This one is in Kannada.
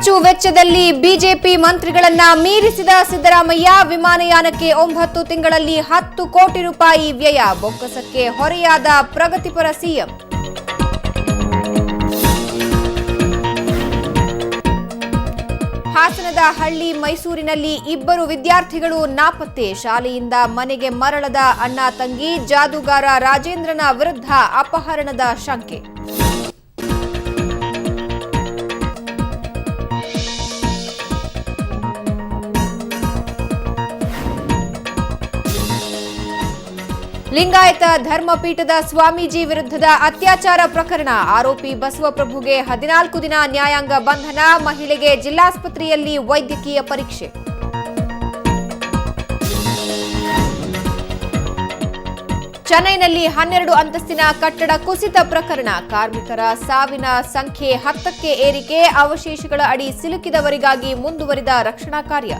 ಖರ್ಚು ವೆಚ್ಚದಲ್ಲಿ ಬಿಜೆಪಿ ಮಂತ್ರಿಗಳನ್ನ ಮೀರಿಸಿದ ಸಿದ್ದರಾಮಯ್ಯ. ವಿಮಾನಯಾನಕ್ಕೆ 9 ತಿಂಗಳಲ್ಲಿ 10 ಕೋಟಿ ರೂಪಾಯಿ ವ್ಯಯ. ಬೊಕ್ಕಸಕ್ಕೆ ಹೊರೆಯಾದ ಪ್ರಗತಿಪರ ಸಿಎಂ. ಹಾಸನದ ಹಳ್ಳಿ ಮೈಸೂರಿನಲ್ಲಿ 2 ವಿದ್ಯಾರ್ಥಿಗಳು ನಾಪತ್ತೆ. ಶಾಲೆಯಿಂದ ಮನೆಗೆ ಮರಳದ ಅಣ್ಣ ತಂಗಿ. ಜಾದೂಗಾರ ರಾಜೇಂದ್ರನ ವಿರುದ್ಧ ಅಪಹರಣದ ಶಂಕೆ. ಲಿಂಗಾಯತ ಧರ್ಮಪೀಠದ ಸ್ವಾಮೀಜಿ ವಿರುದ್ಧದ ಅತ್ಯಾಚಾರ ಪ್ರಕರಣ. ಆರೋಪಿ ಬಸವಪ್ರಭುಗೆ 14 ದಿನ ನ್ಯಾಯಾಂಗ ಬಂಧನ. ಮಹಿಳೆಗೆ ಜಿಲ್ಲಾಸ್ಪತ್ರೆಯಲ್ಲಿ ವೈದ್ಯಕೀಯ ಪರೀಕ್ಷೆ. ಚೆನ್ನೈನಲ್ಲಿ 12 ಅಂತಸ್ತಿನ ಕಟ್ಟಡ ಕುಸಿತ ಪ್ರಕರಣ. ಕಾರ್ಮಿಕರ ಸಾವಿನ ಸಂಖ್ಯೆ 10ಕ್ಕೆ ಏರಿಕೆ. ಅವಶೇಷಗಳ ಅಡಿ ಸಿಲುಕಿದವರಿಗಾಗಿ ಮುಂದುವರಿದ ರಕ್ಷಣಾ ಕಾರ್ಯ.